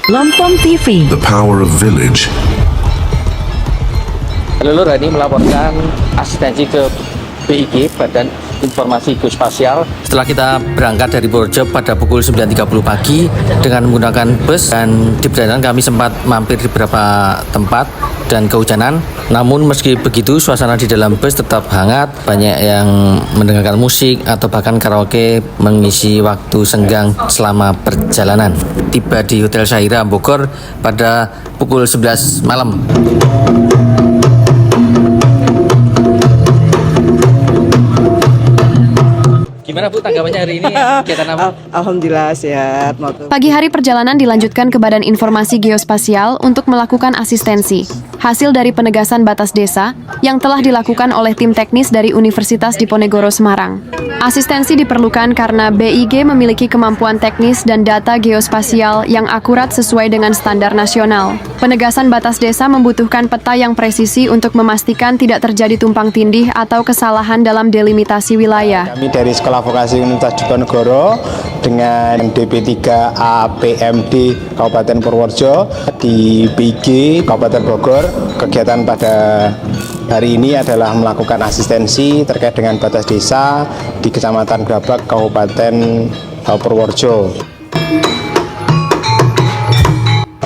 Lompong TV. The power of village. Lalu Rani melaporkan asistensi ke BIG, Badan Informasi Geospasial. Setelah kita berangkat dari Purworejo pada pukul 9.30 pagi dengan menggunakan bus, dan di perjalanan kami sempat mampir di beberapa tempat dan kehujanan. Namun meski begitu, suasana di dalam bus tetap hangat, banyak yang mendengarkan musik atau bahkan karaoke mengisi waktu senggang selama perjalanan. Tiba di Hotel Syahira Bogor pada pukul 11 malam. Gimana Bu tanggapannya hari ini? Kegiatan apa? Alhamdulillah sehat. Pagi hari perjalanan dilanjutkan ke Badan Informasi Geospasial untuk melakukan asistensi. Hasil dari penegasan batas desa yang telah dilakukan oleh tim teknis dari Universitas Diponegoro Semarang. Asistensi diperlukan karena BIG memiliki kemampuan teknis dan data geospasial yang akurat sesuai dengan standar nasional. Penegasan batas desa membutuhkan peta yang presisi untuk memastikan tidak terjadi tumpang tindih atau kesalahan dalam delimitasi wilayah. Kami dari Sekolah Vokasi Universitas Diponegoro dengan DP3 APMD Kabupaten Purworejo di BIG Kabupaten Bogor. Kegiatan pada hari ini adalah melakukan asistensi terkait dengan batas desa di Kecamatan Grabak, Kabupaten Purworejo.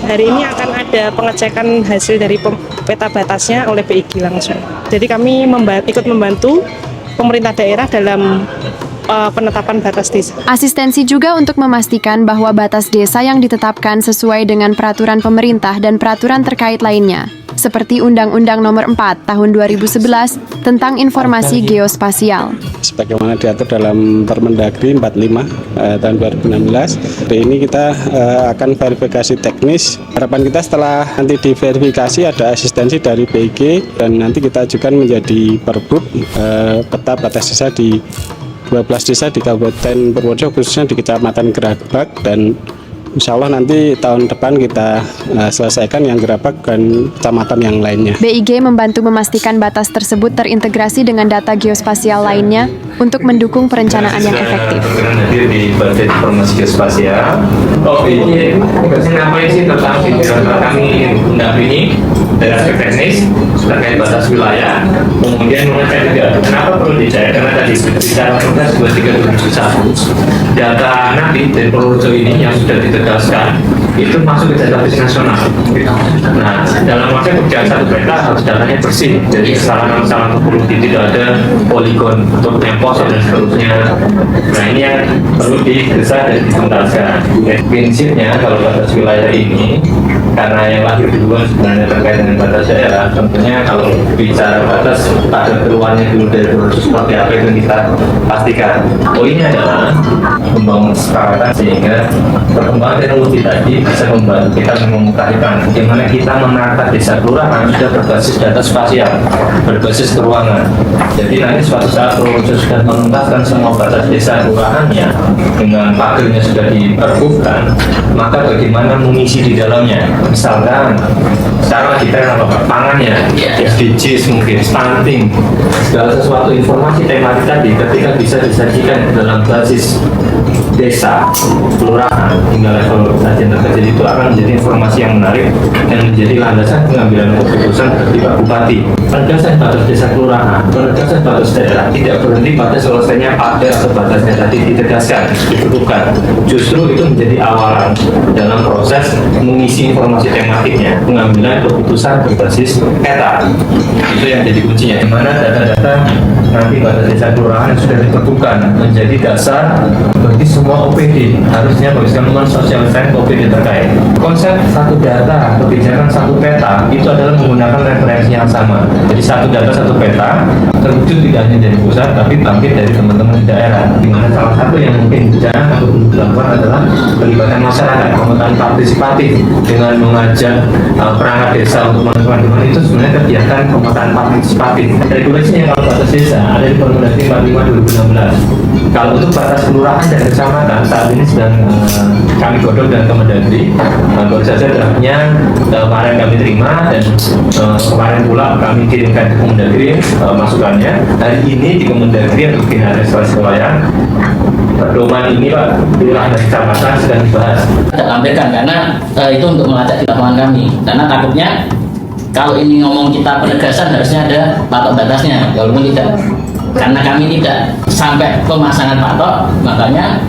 Hari ini akan ada pengecekan hasil dari peta batasnya oleh BIG langsung. Jadi kami ikut membantu pemerintah daerah dalam penetapan batas desa. Asistensi juga untuk memastikan bahwa batas desa yang ditetapkan sesuai dengan peraturan pemerintah dan peraturan terkait lainnya, seperti Undang-Undang Nomor 4 Tahun 2011 tentang Informasi Geospasial. Sebagaimana diatur dalam Permendagri 45 tahun 2016, hari ini kita akan verifikasi teknis. Harapan kita setelah nanti diverifikasi ada asistensi dari BIG, dan nanti kita ajukan menjadi perbuk peta batas desa di 12 desa di Kabupaten Purworejo, khususnya di Kecamatan Grabak, dan insya Allah nanti tahun depan kita selesaikan yang Grabak dan kecamatan yang lainnya. BIG membantu memastikan batas tersebut terintegrasi dengan data geospasial lainnya untuk mendukung perencanaan yang efektif. Hadir di Badan Informasi Geospasial. BIG tugasnya ngapain sih tentang kami mendampingi dari aspek teknis terkait batas wilayah, kemudian mengecek juga kenapa perlu dicek, karena tadi secara Perpres 23/2021 data nanti dari Purworejo ini yang sudah ditegaskan itu masuk ke database nasional. Nah, dalam konteks pekerjaan satu peta harus datanya bersih, jadi kesalahan-kesalahan tidak ada poligon untuk tempos dan seterusnya. Nah, ini yang perlu digesa dan dituntaskan. Prinsipnya kalau batas wilayah ini, karena yang lahir duluan sebenarnya terkait dengan batas daerah, tentunya kalau bicara batas ada keluarnya dulu dari Purworejo seperti apa itu kita pastikan. Poinnya adalah membangun kesepakatan sehingga perkembangan teknologi tadi bisa membantu kita memutahkan bagaimana kita menata desa kelurahan sudah berbasis data spasial, berbasis ruangan. Jadi nanti suatu saat Purworejo sudah menuntaskan semua batas desa kelurahannya dengan pagernya sudah diperbukkan, maka bagaimana mengisi di dalamnya. Misalkan sekarang lagi tren apa? Pangannya, SDGs mungkin, stunting, segala sesuatu informasi tematik tadi ketika bisa disajikan dalam basis desa, kelurahan, hingga level sajian terkecil itu akan menjadi informasi yang menarik dan menjadi landasan pengambilan keputusan dari Pak Bupati. Penegasan batas desa kelurahan, penegasan batas daerah tidak berhenti pada selesainya pagar atau batasnya tadi ditegaskan, ditentukan. Justru itu menjadi awalan dalam proses mengisi informasi tematiknya, pengambilan keputusan berbasis peta. Itu yang jadi kuncinya, di mana data-data nanti batas desa kelurahan yang sudah ditentukan menjadi dasar bagi semua OPD, harusnya bagi teman sosialisasi OPD terkait. Konsep satu data, kebijakan satu peta itu adalah menggunakan referensi yang sama. Jadi satu data satu peta terwujud tidak hanya dari pusat tapi bangkit dari teman-teman di daerah. Di mana salah satu yang mungkin jarang atau belum dilakukan adalah pelibatan masyarakat, pemetaan partisipatif dengan mengajak perangkat desa untuk melakukan itu sebenarnya kegiatan pemetaan partisipatif. Regulasinya kalau batas desa ada di Permendagri 45/2016. Kalau untuk batas kelurahan dan kecamatan saat ini sedang kami godok dan Kemendagri baru saja draftnya kemarin kami terima dan kemarin pula kami kirimkan ke Kemendagri masukannya. Hari ini di Kemendagri untuk Dinas Restorasi Wilayah pedoman ini Pak, Lurah dan Kecamatan sedang dibahas. Kita tampilkan karena itu untuk melacak di lapangan kami. Karena takutnya kalau ini ngomong kita penegasan harusnya ada patok batasnya, walaupun tidak. Karena kami tidak sampai pemasangan patok, makanya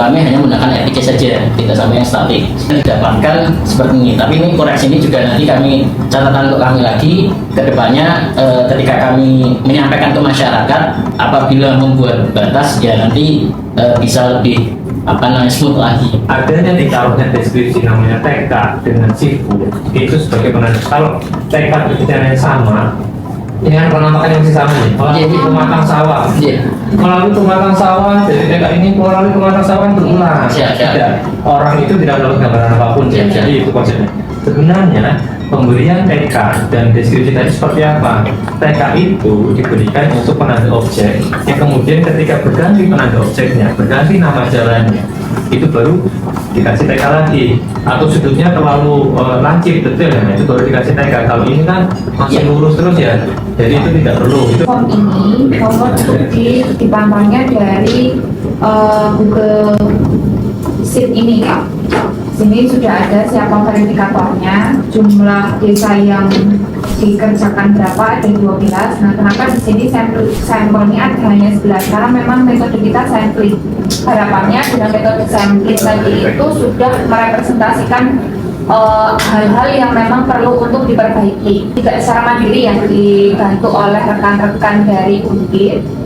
kami hanya menggunakan RPC saja, tidak sampai yang statik. Didapatkan seperti ini, tapi ini koreksi ini juga nanti kami catatan untuk kami lagi ke depannya ketika kami menyampaikan ke masyarakat apabila membuat batas ya nanti bisa lebih smooth lagi. Adanya di taruhnya deskripsi namanya TK dengan sifu itu sebagai penanda. Kalau TK berbicaranya sama, dengan penampakan yang masih sama nih, melalui pematang sawah, melalui pematang sawah, jadi TK ini melalui pematang sawah berulang. Tidak, orang itu tidak melakukan gambaran apapun. Jadi itu konsepnya. Sebenarnya pemberian TK dan deskripsi tadi seperti apa? TK itu diberikan untuk penanda objek, yang kemudian ketika berganti penanda objeknya, berganti nama jalannya, itu baru dikasih TK lagi. Atau sudutnya terlalu lancip detail, ya, itu baru dikasih TK. Kalau ini kan masih lurus terus ya, jadi itu tidak perlu. Form ini untuk dipantaunya dari Google Sheet ini Kak. Sini sudah ada siapa verifikatornya, jumlah desa yang dikerjakan berapa, ada 12. Nah, kenapa di sini sampelnya hanya 11? Karena memang metode kita sampling. Harapannya dengan metode sampling tadi itu sudah merepresentasikan hal-hal yang memang perlu untuk diperbaiki. Tidak secara mandiri yang dibantu oleh rekan-rekan dari UNGIT.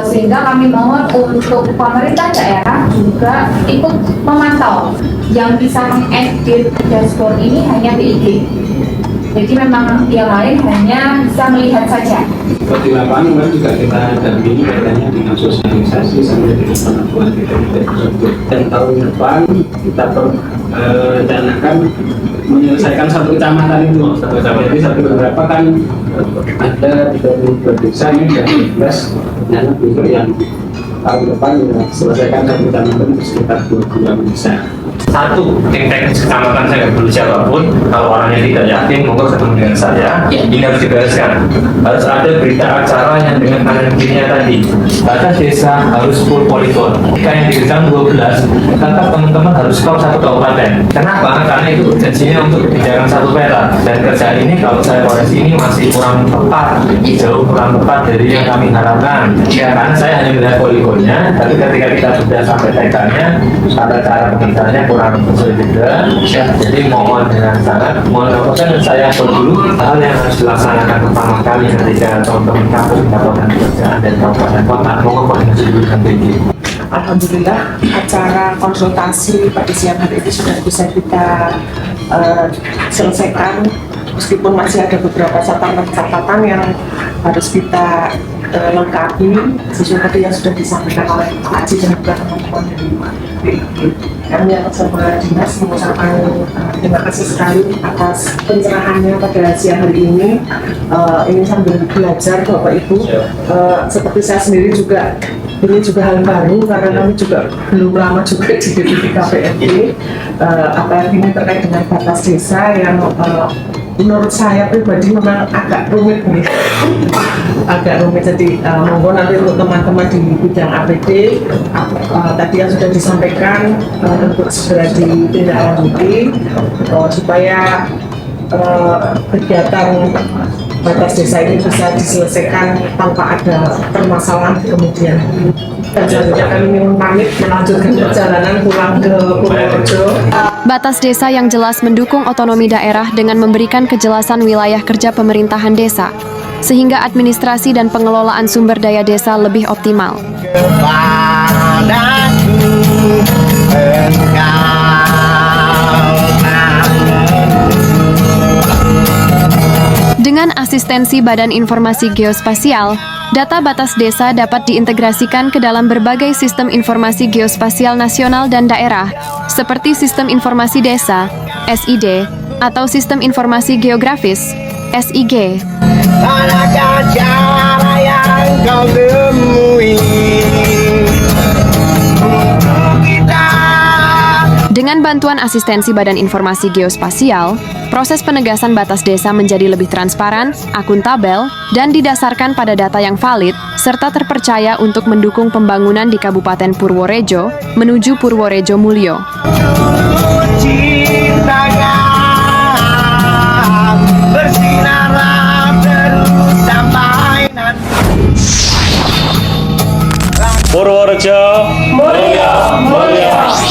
Sehingga kami mohon untuk pemerintah daerah juga ikut memantau. Yang bisa mengedit dashboard ini hanya BIG. Jadi memang yang lain hanya bisa melihat saja. Di lapangan juga kita dampingi kaitannya dengan sosialisasi sampai dengan penentuan titik-titik tersebut. Dan tahun depan kita rencanakan menyelesaikan satu kecamatan itu. Jadi satu beberapa kan ada 32 desa ini dan 11 ternyata besok yang tahun depan selesaikan satu kecamatan sekitar 22 desa. Satu, tim teknis kecamatan saya nggak perlu siapapun. Kalau orangnya tidak yakin, monggo ketemu dengan saya. Ini harus dibereskan. Harus ada berita acara yang dengan kanan kirinya tadi. Batas desa harus full poligon. Jika yang diberikan 12, tetap teman-teman harus tahu satu kabupaten. Kenapa? Karena itu urgensinya untuk kebijakan satu peta. Dan kerjaan ini kalau saya koreksi ini masih kurang tepat, jauh kurang tepat dari yang kami harapkan. Ya, karena saya hanya melihat poligonnya, tapi ketika kita sudah sampai TK-nya, tata cara pengerjaannya kurang sesuai juga. Jadi mohon dengan sangat mohon lakukan saya dulu hal yang harus dilaksanakan pertama kali ketika teman-teman kampus mendapatkan pekerjaan dan kabupaten kota mohon koordinasi dulu dengan BG. Alhamdulillah acara konsultasi pada siang hari ini sudah bisa kita selesaikan, meskipun masih ada beberapa catatan yang harus kita lengkapi sesuai tadi yang sudah disampaikan oleh Pak Haji dan juga teman-teman dari BIG. Kami yang sama dinas mengucapkan terima kasih sekali atas pencerahannya pada siang hari ini. Ini sambil belajar Bapak Ibu, seperti saya sendiri juga ini juga hal baru karena kami juga belum lama juga di BPKPMD. Apalagi ini terkait dengan batas desa yang menurut saya pribadi memang agak rumit nih. Agak rumit, jadi monggo nanti untuk teman-teman di bidang APD tadi yang sudah disampaikan untuk segera ditindaklanjuti supaya kegiatan batas desa ini bisa diselesaikan tanpa ada permasalahan di kemudian. Dan selanjutnya kami pamit melanjutkan perjalanan pulang ke Purworejo. Batas desa yang jelas mendukung otonomi daerah dengan memberikan kejelasan wilayah kerja pemerintahan desa, sehingga administrasi dan pengelolaan sumber daya desa lebih optimal. Dengan asistensi Badan Informasi Geospasial, data batas desa dapat diintegrasikan ke dalam berbagai sistem informasi geospasial nasional dan daerah, seperti Sistem Informasi Desa, SID, atau Sistem Informasi Geografis, SIG. Manakah cara yang kau temui? Dengan bantuan asistensi Badan Informasi Geospasial, proses penegasan batas desa menjadi lebih transparan, akuntabel, dan didasarkan pada data yang valid, serta terpercaya untuk mendukung pembangunan di Kabupaten Purworejo menuju Purworejo Mulyo. Purworejo Mulyo, Mulyo.